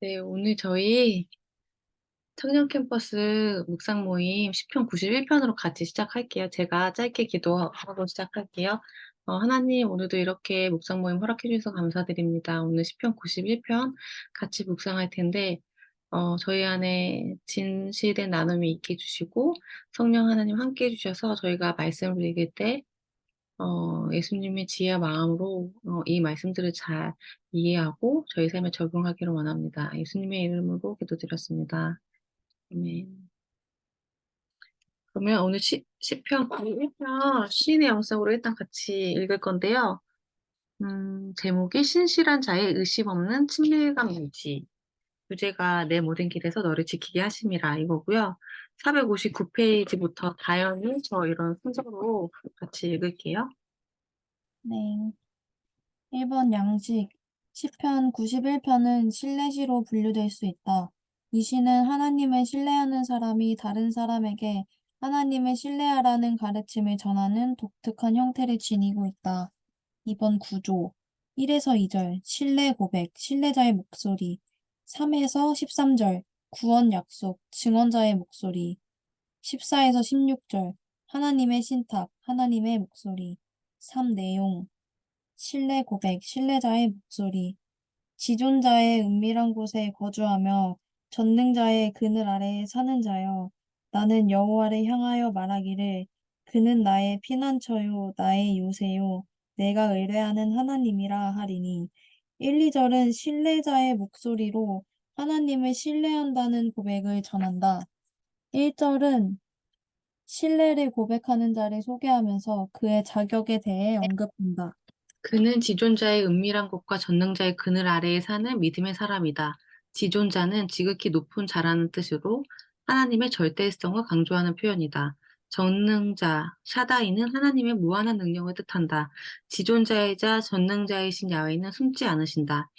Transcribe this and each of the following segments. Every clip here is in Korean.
네, 오늘 저희 청년 캠퍼스 묵상 모임 10편 91편으로 같이 시작할게요. 제가 짧게 기도하고 시작할게요. 하나님, 오늘도 이렇게 묵상 모임 허락해 주셔서 감사드립니다. 오늘 10편 91편 같이 묵상할 텐데, 저희 안에 진실된 나눔이 있게 해주시고, 성령 하나님 함께 해주셔서 저희가 말씀을 읽을 때, 예수님의 지혜와 마음으로 이 말씀들을 잘 이해하고 저희 삶에 적용하기를 원합니다. 예수님의 이름으로 기도드렸습니다. 아멘. 그러면 오늘 시편 91편 시인의 영성으로 일단 같이 읽을 건데요. 제목이 신실한 자의 의심 없는 친밀감 유지. 주제가 내 모든 길에서 너를 지키게 하심이라 이거고요. 459페이지부터 다연히 저 이런 순서로 같이 읽을게요. 네. 1번 양식. 시편 91편은 신뢰시로 분류될 수 있다. 이 시는 하나님을 신뢰하는 사람이 다른 사람에게 하나님을 신뢰하라는 가르침을 전하는 독특한 형태를 지니고 있다. 2번 구조. 1에서 2절, 신뢰 고백, 신뢰자의 목소리. 3에서 13절, 구원 약속, 증언자의 목소리. 14에서 16절, 하나님의 신탁, 하나님의 목소리. 3 내용. 신뢰 고백, 신뢰자의 목소리. 지존자의 은밀한 곳에 거주하며 전능자의 그늘 아래에 사는 자여, 나는 여호와를 향하여 말하기를 그는 나의 피난처요 나의 요새요 내가 의뢰하는 하나님이라 하리니. 1, 2절은 신뢰자의 목소리로 하나님을 신뢰한다는 고백을 전한다. 1절은 신뢰를 고백하는 자를 소개하면서 그의 자격에 대해 언급한다. 그는 지존자의 은밀한 곳과 전능자의 그늘 아래에 사는 믿음의 사람이다. 지존자는 지극히 높은 자라는 뜻으로 하나님의 절대성을 강조하는 표현이다. 전능자, 샤다이는 하나님의 무한한 능력을 뜻한다. 지존자이자 전능자이신 야훼는 숨지 않으신다.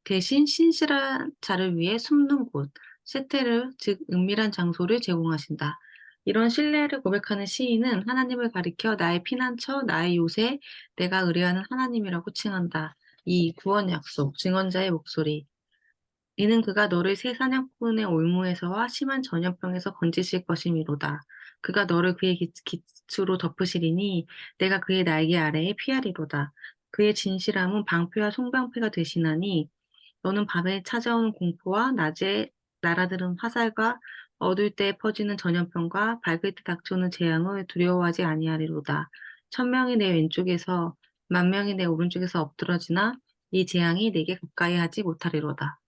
대신 신실한 자를 위해 숨는 곳, 세테르, 즉 은밀한 장소를 제공하신다. 이런 신뢰를 고백하는 시인은 하나님을 가리켜 나의 피난처, 나의 요새, 내가 의뢰하는 하나님이라고 칭한다. 이 구원 약속, 증언자의 목소리. 이는 그가 너를 새 사냥꾼의 올무에서와 심한 전염병에서 건지실 것이미로다. 그가 너를 그의 기초로 덮으시리니 내가 그의 날개 아래에 피하리로다. 그의 진실함은 방패와 송방패가 되시나니 너는 밤에 찾아오는 공포와 낮에 날아드는 화살과 어두울 때에 퍼지는 전염병과 밝을 때 닥쳐오는 재앙을 두려워하지 아니하리로다. 1000명이 내 왼쪽에서 10,000명이 내 오른쪽에서 엎드러지나 이 재앙이 내게 가까이 하지 못하리로다.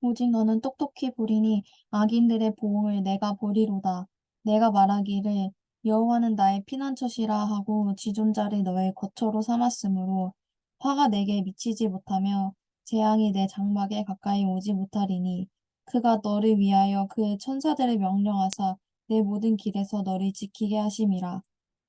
오직 너는 똑똑히 보리니 악인들의 보응을 내가 보리로다. 내가 말하기를 여호와는 나의 피난처시라 하고 지존자를 너의 거처로 삼았으므로 화가 내게 미치지 못하며 재앙이 내 장막에 가까이 오지 못하리니 그가 너를 위하여 그의 천사들을 명령하사 내 모든 길에서 너를 지키게 하심이라.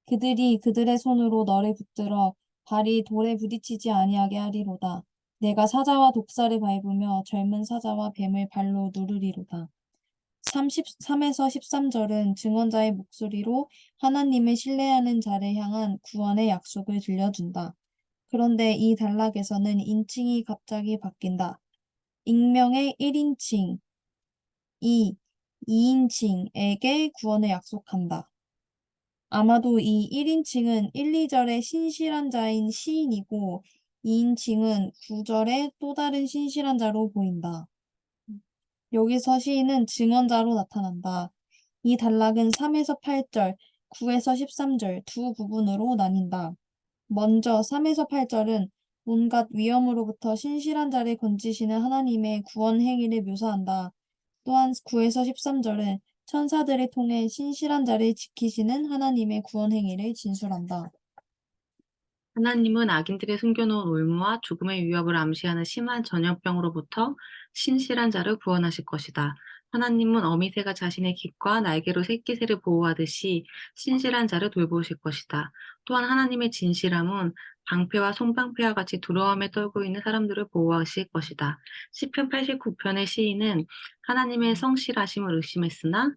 그들이 그들의 손으로 너를 붙들어 발이 돌에 부딪히지 아니하게 하리로다. 내가 사자와 독사를 밟으며 젊은 사자와 뱀을 발로 누르리로다. 33에서 13절은 증언자의 목소리로 하나님을 신뢰하는 자를 향한 구원의 약속을 들려준다. 그런데 이 단락에서는 인칭이 갑자기 바뀐다. 익명의 1인칭, 2인칭에게 구원을 약속한다. 아마도 이 1인칭은 1, 2절의 신실한 자인 시인이고 2인칭은 9절의 또 다른 신실한 자로 보인다. 여기서 시인은 증언자로 나타난다. 이 단락은 3에서 8절, 9에서 13절 두 부분으로 나뉜다. 먼저 3에서 8절은 온갖 위험으로부터 신실한 자를 건지시는 하나님의 구원 행위를 묘사한다. 또한 9에서 13절은 천사들을 통해 신실한 자를 지키시는 하나님의 구원 행위를 진술한다. 하나님은 악인들의 숨겨놓은 올무와 죽음의 위협을 암시하는 심한 전염병으로부터 신실한 자를 구원하실 것이다. 하나님은 어미새가 자신의 깃과 날개로 새끼새를 보호하듯이 신실한 자를 돌보실 것이다. 또한 하나님의 진실함은 방패와 손방패와 같이 두려움에 떨고 있는 사람들을 보호하실 것이다. 시편 89편의 시인은 하나님의 성실하심을 의심했으나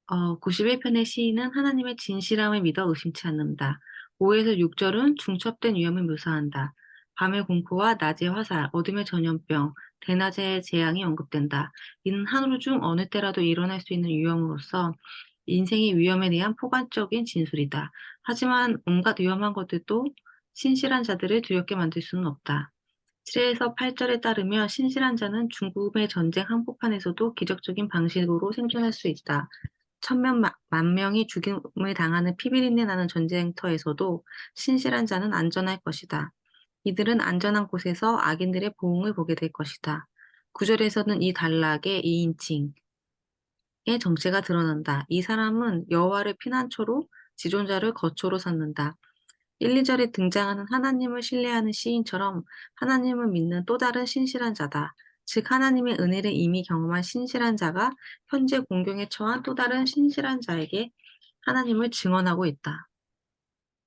91편의 시인은 하나님의 진실함을 믿어 의심치 않는다. 5에서 6절은 중첩된 위험을 묘사한다. 밤의 공포와 낮의 화살, 어둠의 전염병, 대낮의 재앙이 언급된다. 이는 하루 중 어느 때라도 일어날 수 있는 위험으로서 인생의 위험에 대한 포괄적인 진술이다. 하지만 온갖 위험한 것들도 신실한 자들을 두렵게 만들 수는 없다. 7에서 8절에 따르면 신실한 자는 죽음의 전쟁 한복판에서도 기적적인 방식으로 생존할 수 있다. 천명 만명이 죽임을 당하는 피비린내 나는 전쟁터에서도 신실한 자는 안전할 것이다. 이들은 안전한 곳에서 악인들의 보응을 보게 될 것이다. 9절에서는 이 단락의 2인칭의 정체가 드러난다. 이 사람은 여호와를 피난처로 지존자를 거처로 삼는다. 1, 2절에 등장하는 하나님을 신뢰하는 시인처럼 하나님을 믿는 또 다른 신실한 자다. 즉 하나님의 은혜를 이미 경험한 신실한 자가 현재 공경에 처한 또 다른 신실한 자에게 하나님을 증언하고 있다.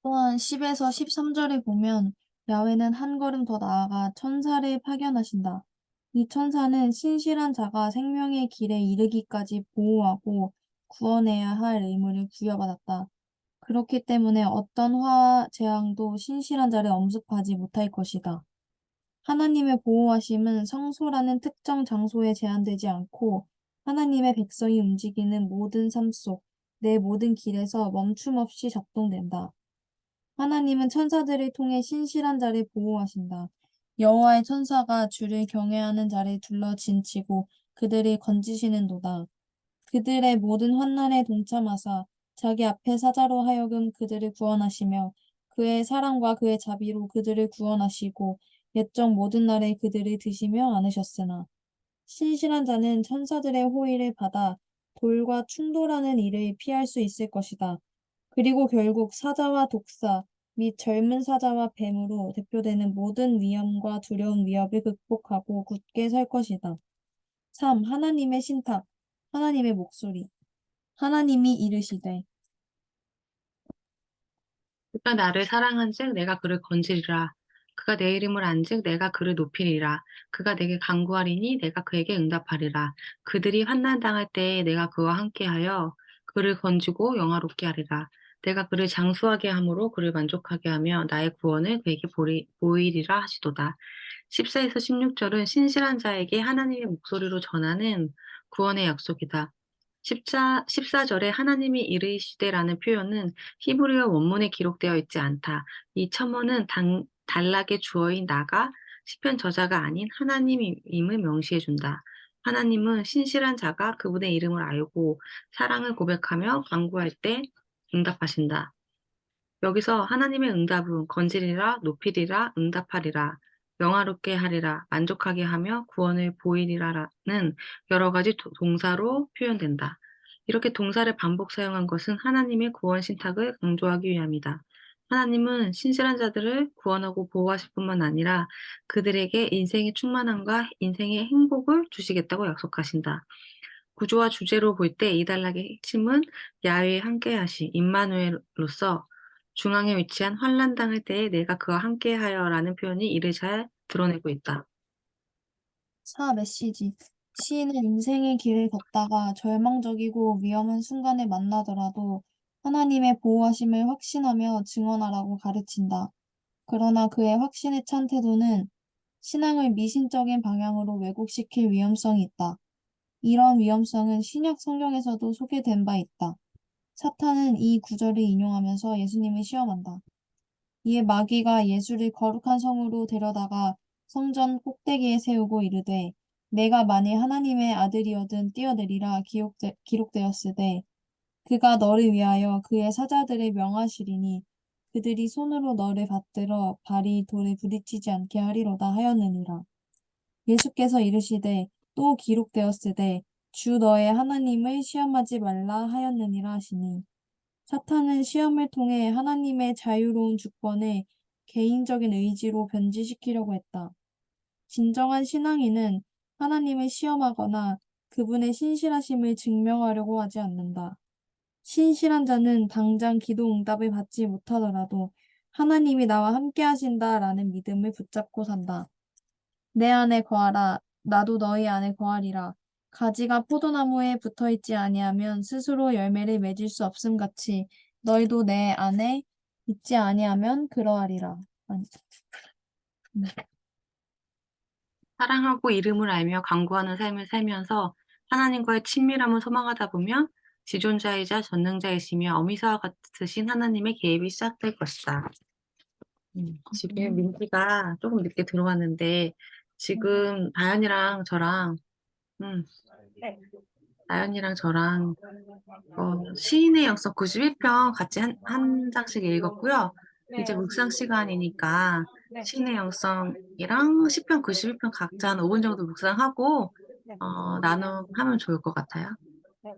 또한 10에서 13절에 보면 야훼는 한 걸음 더 나아가 천사를 파견하신다. 이 천사는 신실한 자가 생명의 길에 이르기까지 보호하고 구원해야 할 의무를 부여받았다. 그렇기 때문에 어떤 화와 재앙도 신실한 자를 엄습하지 못할 것이다. 하나님의 보호하심은 성소라는 특정 장소에 제한되지 않고 하나님의 백성이 움직이는 모든 삶 속, 내 모든 길에서 멈춤 없이 작동된다. 하나님은 천사들을 통해 신실한 자를 보호하신다. 여호와의 천사가 주를 경외하는 자를 둘러 진치고 그들을 건지시는도다. 그들의 모든 환난에 동참하사 자기 앞에 사자로 하여금 그들을 구원하시며 그의 사랑과 그의 자비로 그들을 구원하시고 옛적 모든 날에 그들을 드시며 안으셨으나 신실한 자는 천사들의 호의를 받아 돌과 충돌하는 일을 피할 수 있을 것이다. 그리고 결국 사자와 독사 및 젊은 사자와 뱀으로 대표되는 모든 위험과 두려운 위협을 극복하고 굳게 설 것이다. 3. 하나님의 신탁, 하나님의 목소리. 하나님이 이르시되 그가 나를 사랑한즉 내가 그를 건지리라. 그가 내 이름을 안즉 내가 그를 높이리라. 그가 내게 간구하리니 내가 그에게 응답하리라. 그들이 환난 당할 때에 내가 그와 함께하여 그를 건지고 영화롭게 하리라. 내가 그를 장수하게 함으로 그를 만족하게 하며 나의 구원을 그에게 보이리라 하시도다. 14에서 16절은 신실한 자에게 하나님의 목소리로 전하는 구원의 약속이다. 14절에 하나님이 이르시되라는 표현은 히브리어 원문에 기록되어 있지 않다. 이 첨언은 단락의 주어인 나가 시편 저자가 아닌 하나님임을 명시해 준다. 하나님은 신실한 자가 그분의 이름을 알고 사랑을 고백하며 간구할 때 응답하신다. 여기서 하나님의 응답은 건지리라, 높이리라, 응답하리라, 영화롭게 하리라, 만족하게 하며 구원을 보이리라라는 여러 가지 동사로 표현된다. 이렇게 동사를 반복 사용한 것은 하나님의 구원 신탁을 강조하기 위함이다. 하나님은 신실한 자들을 구원하고 보호하실 뿐만 아니라 그들에게 인생의 충만함과 인생의 행복을 주시겠다고 약속하신다. 구조와 주제로 볼 때 이 단락의 핵심은 야훼의 함께하심, 임마누엘로서 중앙에 위치한 환난 당할 때에 내가 그와 함께하여라는 표현이 이를 잘 드러내고 있다. 4. 메시지. 시인은 인생의 길을 걷다가 절망적이고 위험한 순간을 만나더라도 하나님의 보호하심을 확신하며 증언하라고 가르친다. 그러나 그의 확신에 찬 태도는 신앙을 미신적인 방향으로 왜곡시킬 위험성이 있다. 이런 위험성은 신약 성경에서도 소개된 바 있다. 사탄은 이 구절을 인용하면서 예수님을 시험한다. 이에 마귀가 예수를 거룩한 성으로 데려다가 성전 꼭대기에 세우고 이르되 내가 만일 하나님의 아들이어든 뛰어내리라 기록되었으되 그가 너를 위하여 그의 사자들을 명하시리니 그들이 손으로 너를 받들어 발이 돌에 부딪히지 않게 하리로다 하였느니라. 예수께서 이르시되 또 기록되었으되 주 너의 하나님을 시험하지 말라 하였느니라 하시니 사탄은 시험을 통해 하나님의 자유로운 주권을 개인적인 의지로 변질시키려고 했다. 진정한 신앙인은 하나님을 시험하거나 그분의 신실하심을 증명하려고 하지 않는다. 신실한 자는 당장 기도 응답을 받지 못하더라도 하나님이 나와 함께 하신다라는 믿음을 붙잡고 산다. 내 안에 거하라. 나도 너희 안에 거하리라. 가지가 포도나무에 붙어 있지 아니하면 스스로 열매를 맺을 수 없음 같이 너희도 내 안에 있지 아니하면 그러하리라. 아니, 사랑하고 이름을 알며 간구하는 삶을 살면서 하나님과의 친밀함을 소망하다 보면 지존자이자 전능자이시며 어미사와 같으신 하나님의 개입이 시작될 것이다. 지금 민지가 조금 늦게 들어왔는데 지금 다현이랑 저랑 음, 네. 나연이랑 저랑 시인의 역사 91편 같이 한 장씩 읽었고요. 이제 네. 묵상 시간이니까 네. 시인의 역성이랑 시편 91편 각자 한 5분 정도 묵상하고 네. 나눔하면 좋을 것 같아요. 네.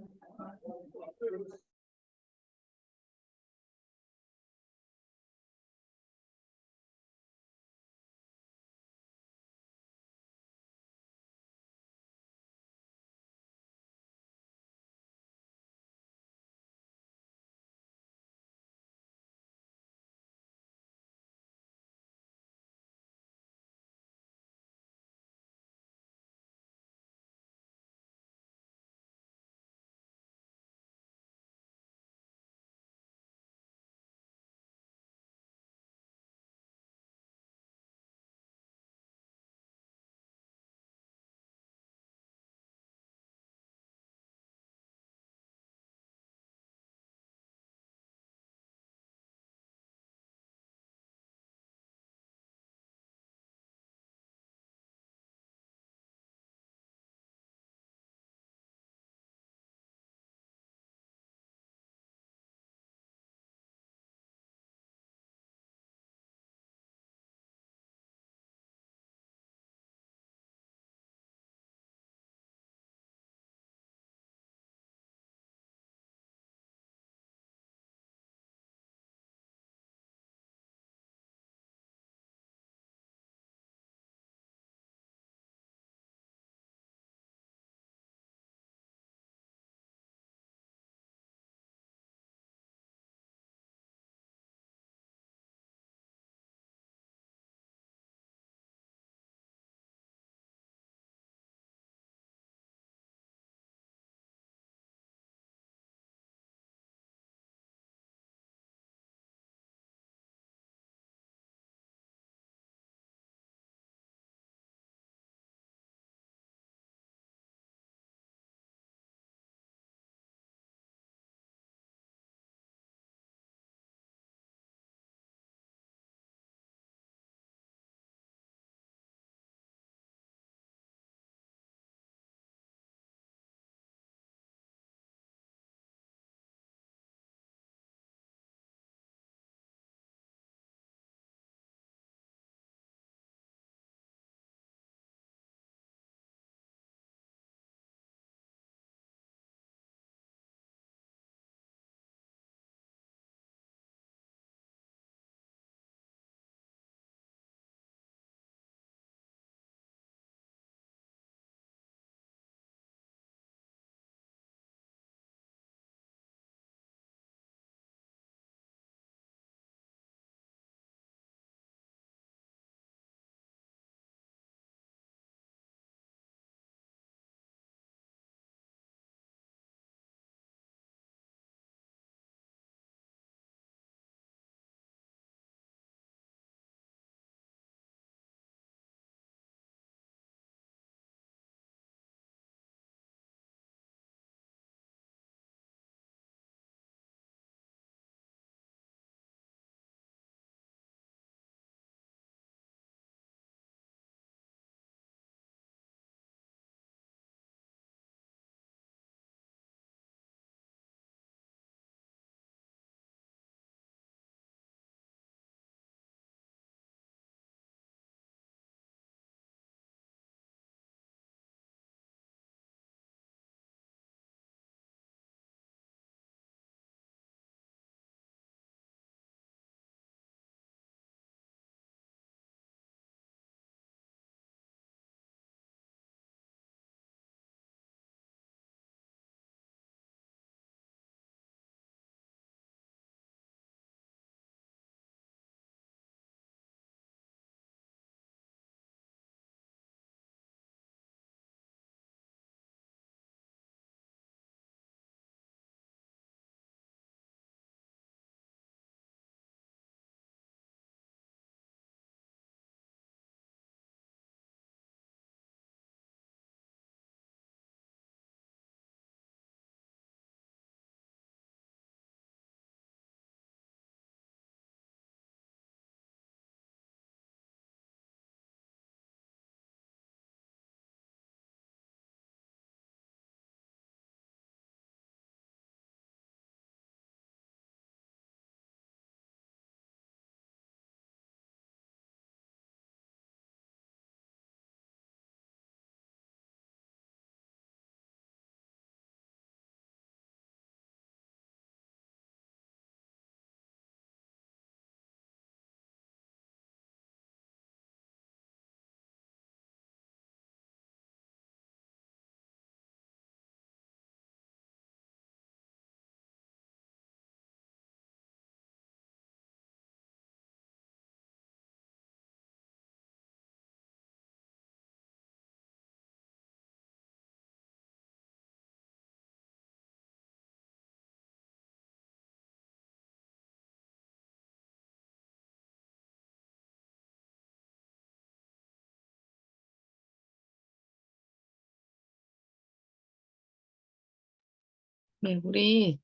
네, 우리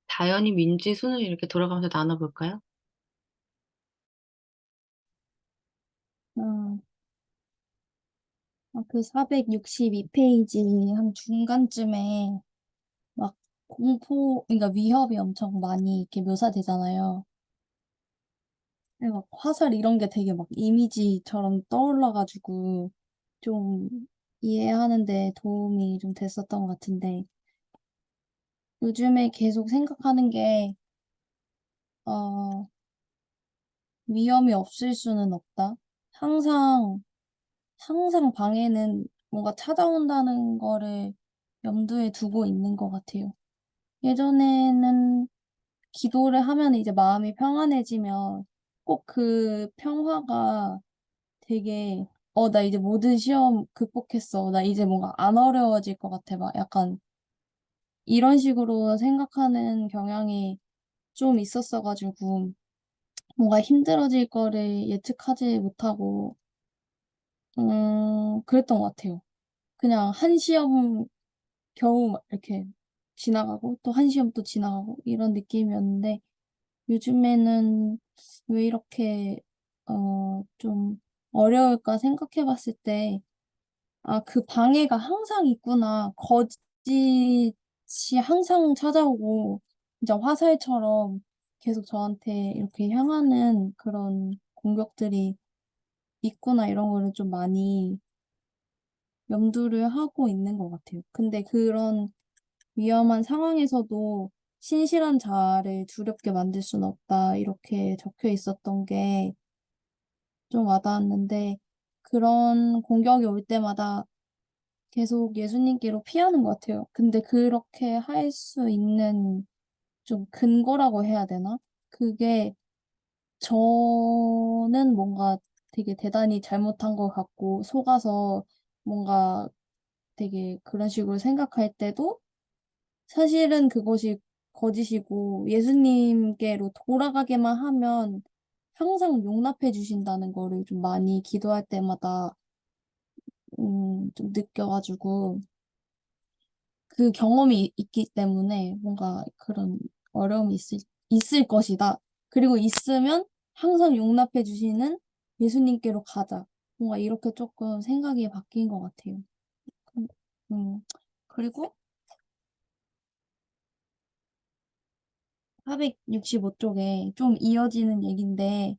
다현이, 민지, 순을 이렇게 돌아가면서 나눠볼까요? 아, 그 462페이지 한 중간쯤에 막 공포, 그러니까 위협이 엄청 많이 이렇게 묘사되잖아요. 근데 막 화살 이런 게 되게 막 이미지처럼 떠올라가지고 좀 이해하는 데 도움이 좀 됐었던 것 같은데 요즘에 계속 생각하는 게, 어, 위험이 없을 수는 없다. 항상, 항상 방에는 뭔가 찾아온다는 거를 염두에 두고 있는 것 같아요. 예전에는 기도를 하면 이제 마음이 평안해지면 꼭 그 평화가 되게, 나 이제 모든 시험 극복했어. 나 이제 뭔가 안 어려워질 것 같아. 막 약간 이런 식으로 생각하는 경향이 좀 있었어가지고 뭔가 힘들어질 거를 예측하지 못하고, 그랬던 것 같아요. 그냥 한 시험 겨우 막 이렇게 지나가고 또 한 시험 또 지나가고 이런 느낌이었는데 요즘에는 왜 이렇게 좀 어려울까 생각해 봤을 때 그 방해가 항상 있구나. 거짓이 항상 찾아오고 진짜 화살처럼 계속 저한테 이렇게 향하는 그런 공격들이 있구나 이런 거를 좀 많이 염두를 하고 있는 것 같아요. 근데 그런 위험한 상황에서도 신실한 자아를 두렵게 만들 수는 없다. 이렇게 적혀 있었던 게 좀 와닿았는데 그런 공격이 올 때마다 계속 예수님께로 피하는 것 같아요. 근데 그렇게 할 수 있는 좀 근거라고 해야 되나? 그게 저는 뭔가 되게 대단히 잘못한 것 같고 속아서 뭔가 되게 그런 식으로 생각할 때도 사실은 그것이 거짓이고 예수님께로 돌아가게만 하면 항상 용납해 주신다는 거를 좀 많이 기도할 때마다 좀 느껴가지고 그 경험이 있기 때문에 뭔가 그런 어려움이 있을 것이다. 그리고 있으면 항상 용납해 주시는 예수님께로 가자. 뭔가 이렇게 조금 생각이 바뀐 것 같아요. 음, 음. 그리고 465쪽에 좀 이어지는 얘기인데,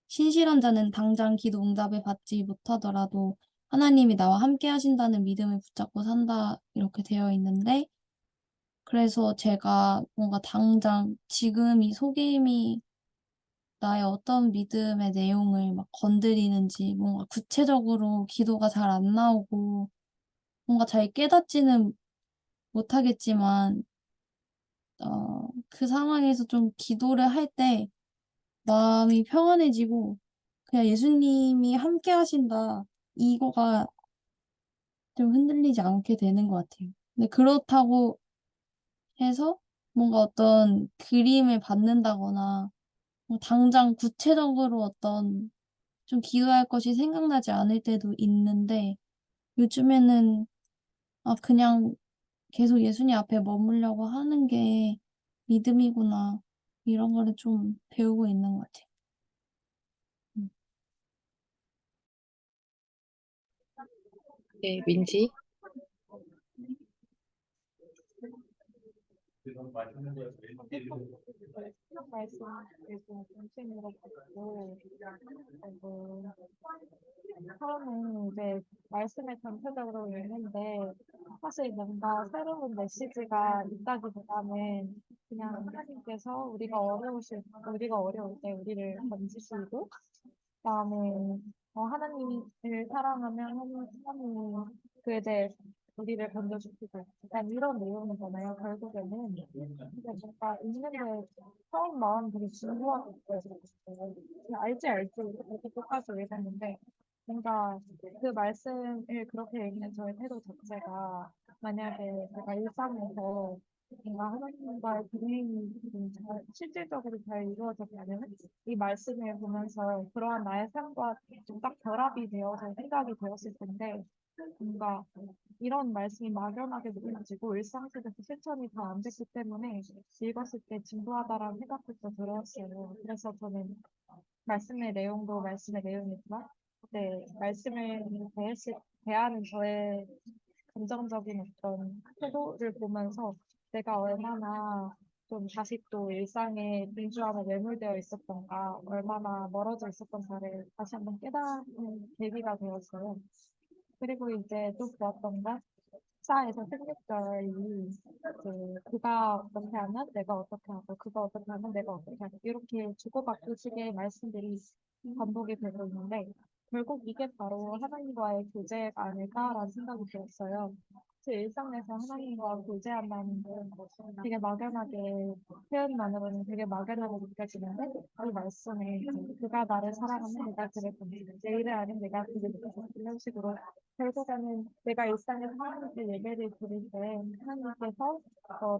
신실한 자는 당장 기도 응답을 받지 못하더라도 하나님이 나와 함께 하신다는 믿음을 붙잡고 산다. 이렇게 되어 있는데, 그래서 제가 뭔가 당장 지금 이 속임이 나의 어떤 믿음의 내용을 막 건드리는지, 뭔가 구체적으로 기도가 잘 안 나오고, 뭔가 잘 깨닫지는 못하겠지만, 그 상황에서 좀 기도를 할 때, 마음이 평안해지고 그냥 예수님이 함께 하신다. 이거가 좀 흔들리지 않게 되는 것 같아요. 근데 그렇다고 해서 뭔가 어떤 그림을 받는다거나 뭐 당장 구체적으로 어떤 좀 기도할 것이 생각나지 않을 때도 있는데 요즘에는 그냥 계속 예수님 앞에 머물려고 하는 게 믿음이구나. 이런 거를 좀 배우고 있는 것 같아요. 음. 네, 민지. 말씀 계속 중심으로 듣고 그리고 처음에 이제 말씀을 전체적으로 읽는데 사실 뭔가 새로운 메시지가 있다기보다는 그냥 하나님께서 우리가 어려울 때 우리를 건지시고 그다음에 하나님을 사랑하면 하나님이 그에 대해 우리를 건져주시고 약간 이런 내용이잖아요 결국에는. 근데 뭔가 읽는데 처음 마음 되게 진부하게 느껴졌어요. 알지 이렇게 끝까지 읽었는데 뭔가 그 말씀을 그렇게 읽는 저의 태도 자체가 만약에 제가 일상에서 뭔가 하나님과의 동행이 실질적으로 잘 이루어졌다면 이 말씀을 보면서 그러한 나의 삶과 좀 딱 결합이 되어서 생각이 되었을 텐데 뭔가 이런 말씀이 막연하게 느껴지고 일상 속에서 실천이 다 안 됐기 때문에 읽었을 때 진부하다라는 생각부터 들었어요. 그래서 저는 말씀의 내용도 말씀의 내용이지만 네, 말씀을 대하는 저의 긍정적인 어떤 태도를 보면서 내가 얼마나 좀 다시 또 일상의 분주함에 매몰되어 있었던가, 얼마나 멀어져 있었던가를 다시 한번 깨닫는 계기가 되었어요. 그리고 이제 또 좋았던 건 사에서 16절이 그가 어떻게 하면 내가 어떻게 하고 그가 어떻게 하면 내가 어떻게 하고 이렇게 주고받고 식의 말씀들이 반복이 되고 있는데 결국 이게 바로 하나님과의 교제가 아닐까라는 생각이 들었어요. 제 일상에서 하나님과 교제한다는 게 되게 막연하게 표현만으로는 되게 막연하게 느껴지는데 이 말씀에 그가 나를 사랑하면 내가 그를 돕는 내 일을 아닌 내가 그를 돕는 이런 식으로 결국에는 내가 일상에서 하나님께 예배를 드릴 때 하나님께서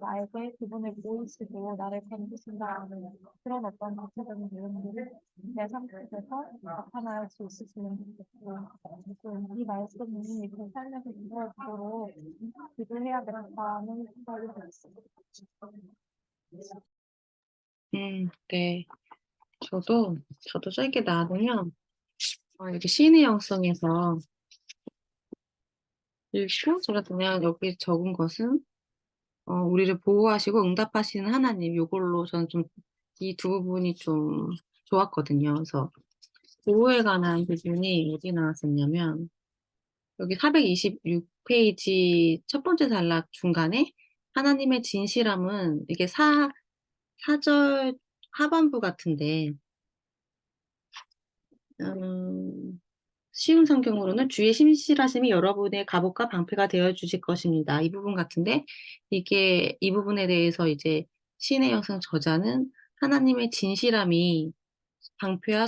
나에게 그분을 보이시고 나를 건지신다는 그런 어떤 구체적인 내용들을 내 삶 속에서 나타날 수 있으시면 좋겠고 이 말씀이 제 삶에서 이루어지도록 기도해야겠다는 생각이 들었어요. 네. 저도 짧게 나누면, 이렇게 시인의 영성에서 읽고, 제가 그냥 여기 적은 것은, 우리를 보호하시고 응답하시는 하나님, 요걸로 저는 좀, 이 두 부분이 좀 좋았거든요. 그래서 보호에 관한 부분이 어디 나왔었냐면, 여기 426페이지 첫 번째 단락 중간에 하나님의 진실함은 이게 4절 하반부 같은데, 쉬운 성경으로는 주의 신실하심이 여러분의 갑옷과 방패가 되어 주실 것입니다. 이 부분 같은데, 이 부분에 대해서 이제 신의 영성 저자는 하나님의 진실함이 방패와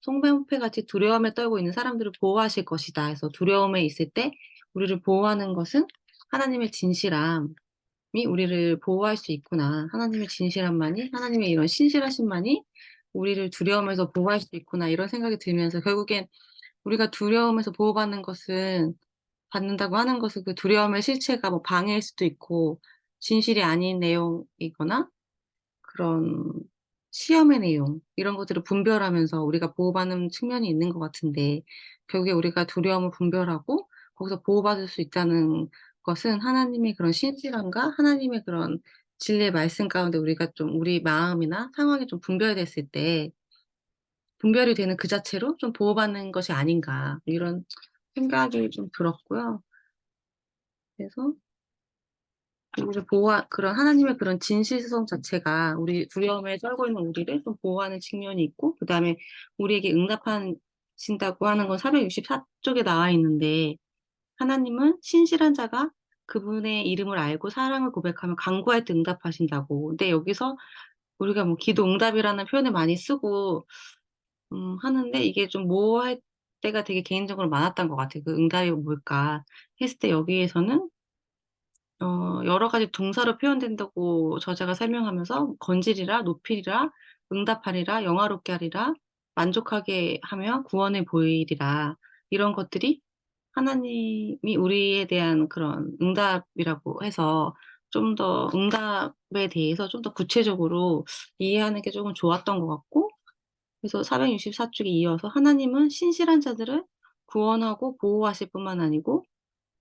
송방패 같이 두려움에 떨고 있는 사람들을 보호하실 것이다. 그래서 두려움에 있을 때 우리를 보호하는 것은 하나님의 진실함이 우리를 보호할 수 있구나. 하나님의 진실함만이, 하나님의 이런 신실하심만이 우리를 두려움에서 보호할 수 있구나. 이런 생각이 들면서 결국엔 우리가 두려움에서 받는다고 하는 것은 그 두려움의 실체가 뭐 방해일 수도 있고 진실이 아닌 내용이거나 그런 시험의 내용 이런 것들을 분별하면서 우리가 보호받는 측면이 있는 것 같은데 결국에 우리가 두려움을 분별하고 거기서 보호받을 수 있다는 것은 하나님의 그런 신실함과 하나님의 그런 진리의 말씀 가운데 우리가 좀 우리 마음이나 상황이 좀 분별됐을 때 분별이 되는 그 자체로 좀 보호받는 것이 아닌가 이런 생각이 좀 들었고요. 그래서 우리를 그런 하나님의 그런 진실성 자체가 우리 두려움에 떨고 있는 우리를 좀 보호하는 측면이 있고 그다음에 우리에게 응답하신다고 하는 건 464쪽에 나와 있는데 하나님은 신실한 자가 그분의 이름을 알고 사랑을 고백하면 간구할 때 응답하신다고. 근데 여기서 우리가 뭐 기도 응답이라는 표현을 많이 쓰고 하는데 이게 좀 모호할 때가 되게 개인적으로 많았던 것 같아요. '그 응답이 뭘까?' 했을 때 여기에서는 여러 가지 동사로 표현된다고 저자가 설명하면서 "건지리라. 높이리라. 응답하리라. 영화롭게 하리라. 만족하게 하며 구원을 보이리라." 이런 것들이 하나님이 우리에 대한 그런 응답이라고 해서 좀 더 응답에 대해서 좀 더 구체적으로 이해하는 게 쪼금 좋았던 것 같고 그래서 464 쪽에 이어서 하나님은 신실한 자들을 구원하고 보호하실 뿐만 아니고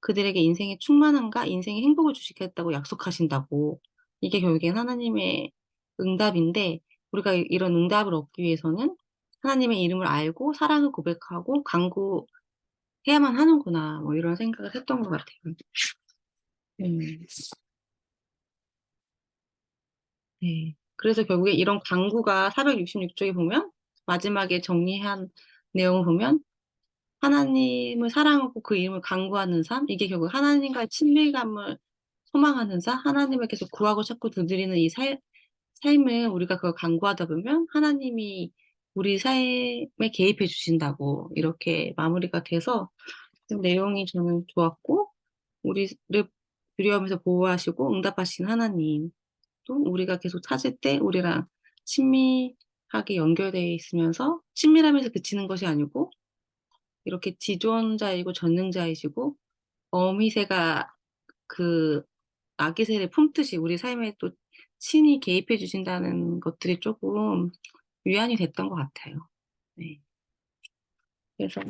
그들에게 인생의 충만함과 인생의 행복을 주시겠다고 약속하신다고. 이게 결국엔 하나님의 응답인데 우리가 이런 응답을 얻기 위해서는 하나님의 이름을 알고 사랑을 고백하고 간구해야만 하는구나. 뭐 이런 생각을 했던 것 같아요. 음. 네. 그래서 결국에 이런 간구가 466 쪽에 보면 마지막에 정리한 내용을 보면 하나님을 사랑하고 그 이름을 간구하는 삶 이게 결국 하나님과의 친밀감을 소망하는 삶 하나님을 계속 구하고 찾고 두드리는 이 삶을 우리가 그걸 간구하다 보면 하나님이 우리 삶에 개입해 주신다고 이렇게 마무리가 돼서 좀 내용이 저는 좋았고 우리를 두려움에서 보호하시고 응답하시는 하나님, 또 우리가 계속 찾을 때 우리랑 친밀하게 연결되어 있으면서 친밀함에서 그치는 것이 아니고 이렇게 지존자이고 전능자이시고 어미새가 그 아기 새를 품듯이 우리 삶에 또 친히 개입해 주신다는 것들이 쪼금 위안이 됐던 것 같아요. 네. 그래서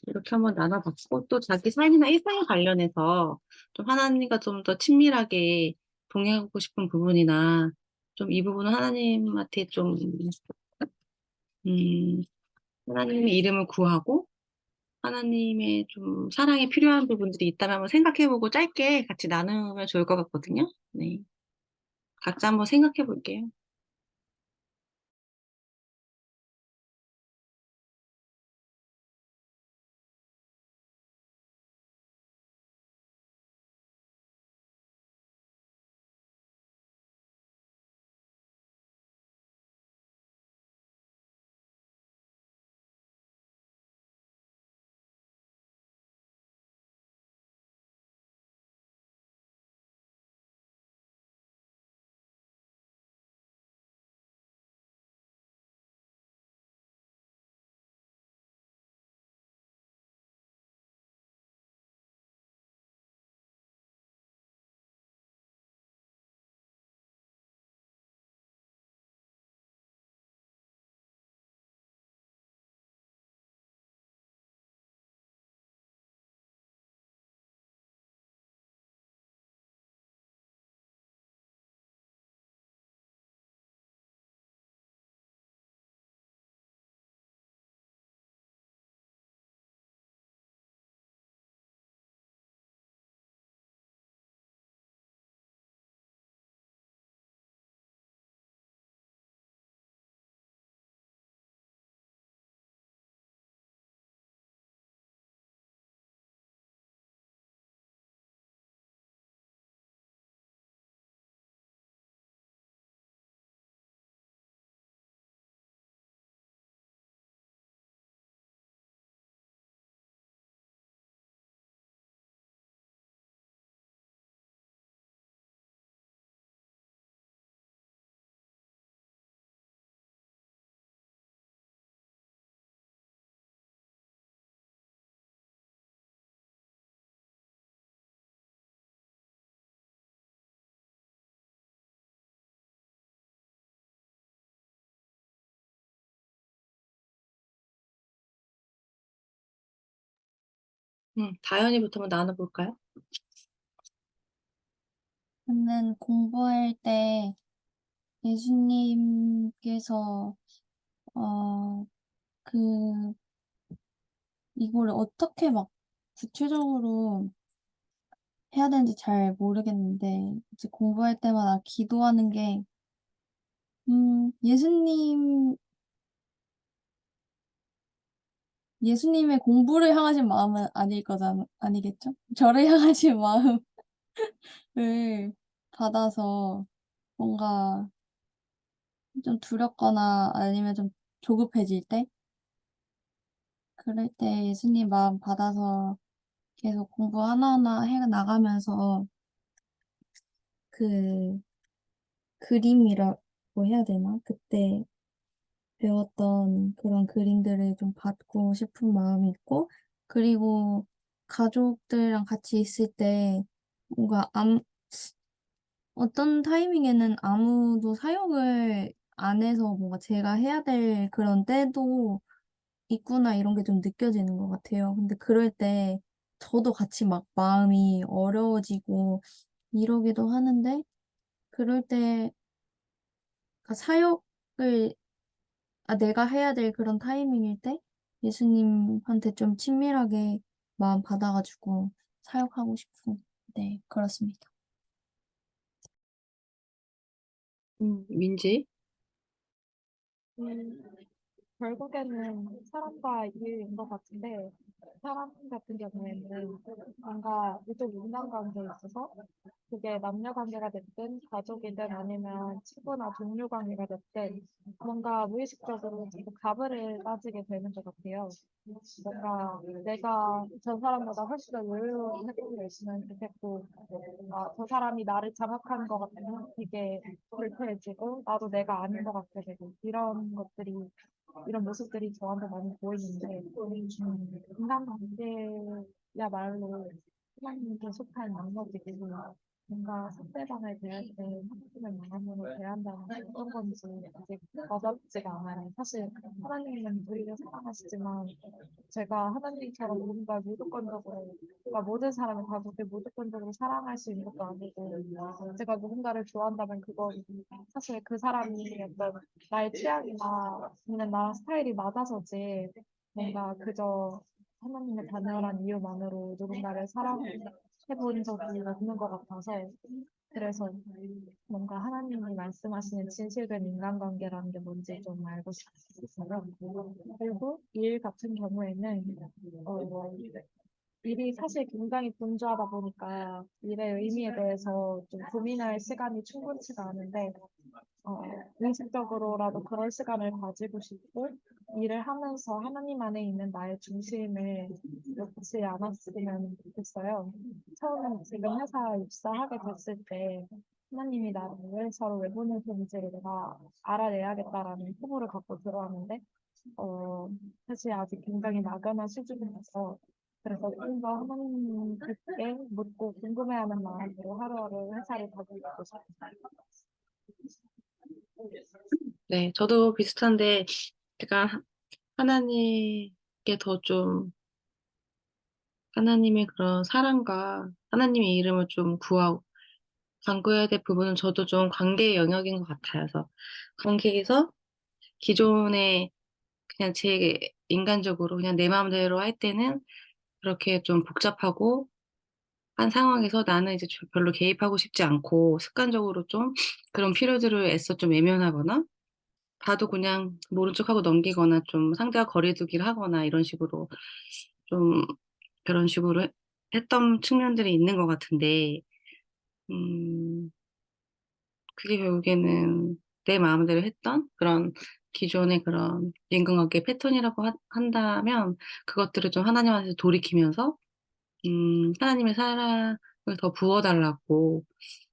이렇게 한번 나눠 봤고, 또 자기 삶이나 일상에 관련해서 좀 하나님과 좀 더 친밀하게 동행하고 싶은 부분이나 좀 이 부분은 하나님한테 좀 음 하나님의 이름을 구하고 하나님의 좀 사랑이 필요한 부분들이 있다면 한번 생각해 보고 짧게 같이 나누면 좋을 것 같거든요. 네. 각자 한번 생각해 볼게요. 다현이부터 한번 나눠 볼까요? 저는 공부할 때 예수님께서 어, 그 이거를 어떻게 막 구체적으로 해야 되는지 잘 모르겠는데 이제 공부할 때마다 기도하는 게 예수님 예수님의 공부를 향하신 마음은 아닐 거잖아 아니겠죠? 저를 향하신 마음을 받아서 뭔가 좀 두렵거나 아니면 좀 조급해질 때 그럴 때 예수님 마음 받아서 계속 공부 하나하나 해 나가면서 그 그림이라고 해야 되나? 그때 배웠던 그런 그림들을 좀 받고 싶은 마음이 있고, 그리고 가족들이랑 같이 있을 때 뭔가 어떤 타이밍에는 아무도 사용을 안 해서 뭔가 제가 해야 될 그런 때도 있구나 이런 게 좀 느껴지는 것 같아요. 근데 그럴 때 저도 같이 막 마음이 어려워지고 이러기도 하는데 그럴 때 사역을 내가 해야 될 그런 타이밍일 때 예수님한테 좀 친밀하게 마음 받아 가지고 사역하고 싶은 네 그렇습니다. 민지? 음. 결국에는 사람과 일인 것 같은데, 사람 같은 경우에는 뭔가 이쪽 인간관계에 있어서 그게 남녀 관계가 됐든 가족이든 아니면 친구나 동료 관계가 됐든 뭔가 무의식적으로 자꾸 값을 따지게 되는 것 같아요. 뭔가 내가 저 사람보다 훨씬 더 여유했으면 좋겠고, 아, 저 사람이 나를 장악하는 것 같으면 되게 불편해지고, 나도 내가 아닌 것 같게 되고, 이런 모습들이 저한테 많이 보이는데, 인간관계야말로 하나님께 속한 나머지고, 뭔가 상대방을 대할 때 하나님의 마음으로 대한다는 게 어떤 건지 아직 와닿지가 않아요. 사실 하나님은 우리를 사랑하시지만, 제가 하나님처럼 누군가를 무조건적으로, 그러니까 모든 사람을 다 그렇게 무조건적으로 사랑할 수 있는 것도 아니고, 제가 누군가를 좋아한다면 그건 사실 그 사람이 어떤 나의 취향이나 아니면 나랑 스타일이 맞아서지, 뭔가 그저 하나님의 단열한 이유만으로 누군가를 사랑해본 적이 없는 것 같아서, 그래서 뭔가 하나님이 말씀하시는 진실된 인간관계라는 게 뭔지 좀 알고 싶어요. 그리고 일 같은 경우에는 어, 일이 사실 굉장히 분주하다 보니까 일의 의미에 대해서 좀 고민할 시간이 충분치가 않은데, 어, 의식적으로라도 그럴 시간을 가지고 싶고, 일을 하면서 하나님 안에 있는 나의 중심을 놓지 않았으면 좋겠어요. 처음에 지금 회사 입사하게 됐을 때, 하나님이 나를 회사로 왜 보내셨는지를 내가 알아내야겠다라는 포부를 갖고 들어왔는데, 어, 사실 아직 굉장히 막연한 수준이라서, 그래서 좀 더 하나님께 묻고 궁금해하는 마음으로 하루하루 회사를 다니고 싶어요. 네, 저도 비슷한데, 제가 하나님께 더 좀, 하나님의 그런 사랑과 하나님의 이름을 좀 간구해야 될 부분은 저도 좀 관계의 영역인 것 같아요. 그래서 관계에서 기존에 그냥 제 인간적으로 그냥 내 마음대로 할 때는 그렇게 좀 복잡하고 한 상황에서 나는 이제 별로 개입하고 싶지 않고 습관적으로 좀 그런 필요들을 애써 좀 외면하거나 봐도 그냥 모른 척하고 넘기거나 좀 상대와 거리두기를 하거나 이런 식으로 좀 그런 식으로 했던 측면들이 있는 것 같은데, 음, 그게 결국에는 내 마음대로 했던 그런 기존의 그런 인간관계 패턴이라고 한다면 그것들을 좀 하나님한테 돌이키면서 하나님의 사랑을 더 부어달라고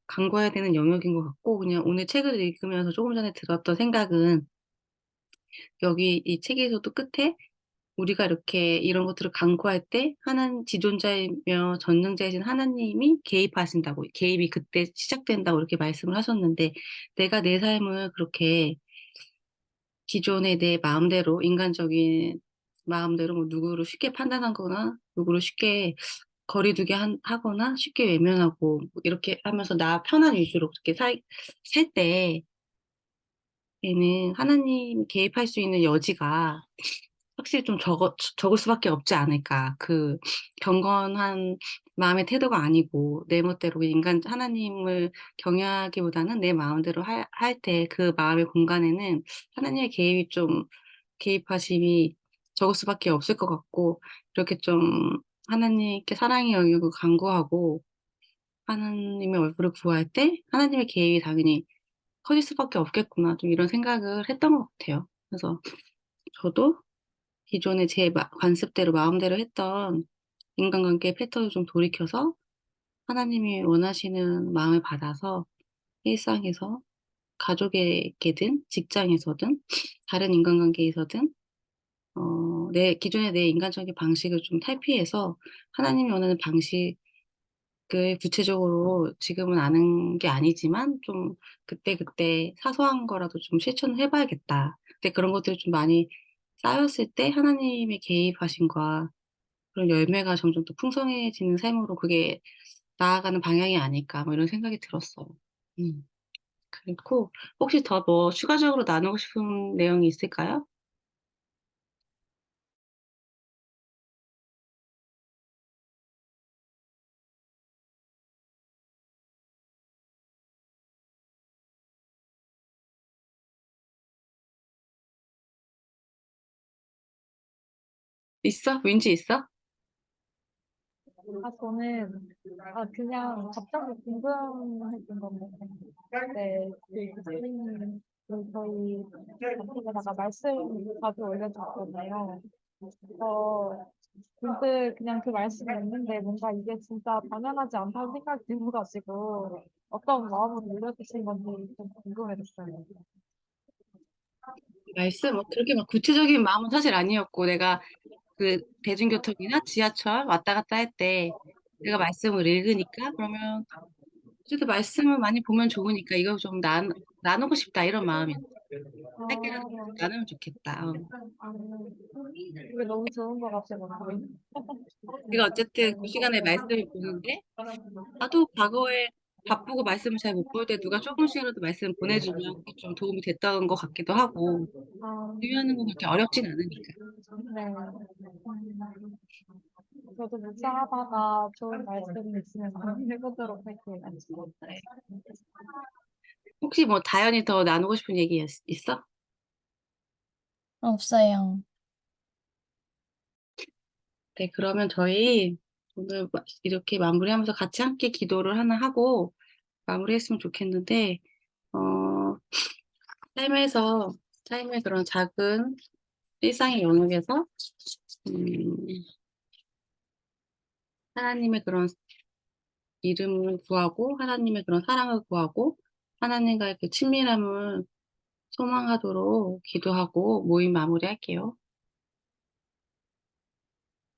간구해야 되는 영역인 것 같고, 그냥 오늘 책을 읽으면서 조금 전에 들었던 생각은 여기 이 책에서도 끝에 우리가 이렇게 이런 것들을 간구할 때 하나님 지존자이며 전능자이신 하나님이 개입하신다고, 개입이 그때 시작된다고 이렇게 말씀을 하셨는데, 내가 내 삶을 그렇게 기존의 내 마음대로 인간적인 마음대로 뭐 누구를 쉽게 판단하거나 누구를 쉽게 거리두기 하거나 쉽게 외면하고 뭐 이렇게 하면서 나 편한 위주로 그렇게 살 때에는 하나님 개입할 수 있는 여지가 확실히 좀 적을 수밖에 없지 않을까. 그 경건한 마음의 태도가 아니고 내 멋대로 하나님을 경외하기보다는 내 마음대로 할 때 그 마음의 공간에는 하나님의 개입하심이 적을 수밖에 없을 것 같고, 이렇게 좀 하나님께 사랑의 영역을 간구하고 하나님의 얼굴을 구할 때 하나님의 개입이 당연히 커질 수밖에 없겠구나. 좀 이런 생각을 했던 것 같아요. 그래서 저도 기존에 제 관습대로 마음대로 했던 인간관계 패턴을 좀 돌이켜서 하나님이 원하시는 마음을 받아서 일상에서 가족에게든 직장에서든 다른 인간관계에서든 기존의 내 인간적인 방식을 좀 탈피해서 하나님이 원하는 방식을 구체적으로 지금은 아는 게 아니지만 좀 그때그때 사소한 거라도 좀 실천을 해봐야겠다. 근데 그런 것들이 좀 많이 쌓였을 때 하나님의 개입하심과 그런 열매가 점점 더 풍성해지는 삶으로 그게 나아가는 방향이 아닐까, 뭐 이런 생각이 들었어요. 음. 그리고 혹시 더 뭐 추가적으로 나누고 싶은 내용이 있을까요? 있어? 왠지 있어? 저는, 그냥 갑자기 궁금했던 건데, 네, 교수님, 저희 단톡에다가 말씀 자주 올려주셨거든요. 문득 그냥 그 말씀이 있는데, 뭔가 이게 진짜 당연하지 않다는 생각이 들어가지고, 어떤 마음으로 올려주신 건지 좀 궁금해졌어요. 말씀, 그렇게 막 구체적인 마음은 사실 아니었고, 내가 그 대중교통이나 지하철 왔다 갔다 할 때 내가 말씀을 읽으니까, 그러면 어쨌든 말씀을 많이 보면 좋으니까 이거 좀 나누고 싶다 이런 마음이었어. 짧게 아, 나누면 좋겠다. 이게 너무 좋은 것 같아요. 내가 어쨌든 그 시간에 말씀을 보는데 나도 과거에 바쁘고 말씀을 잘 못 볼 때 누가 조금씩이라도 말씀 보내주면 그게 좀 도움이 됐던 것 같기도 하고 아, 중요하는 건 그렇게 어렵진 않으니까. 네. 저도 묵상하다가 좋은 말씀 있으면 해보도록 할게요. 네. 혹시 뭐 다현이 더 나누고 싶은 얘기 있어? 없어요. 네, 그러면 저희 오늘 이렇게 마무리하면서 같이 함께 기도를 하나 하고 마무리했으면 좋겠는데, 어, 삶에서, 삶의 그런 작은 일상의 영역에서, 음, 하나님의 그런 이름을 구하고, 하나님의 그런 사랑을 구하고, 하나님과의 그 친밀함을 소망하도록 기도하고 모임 마무리할게요.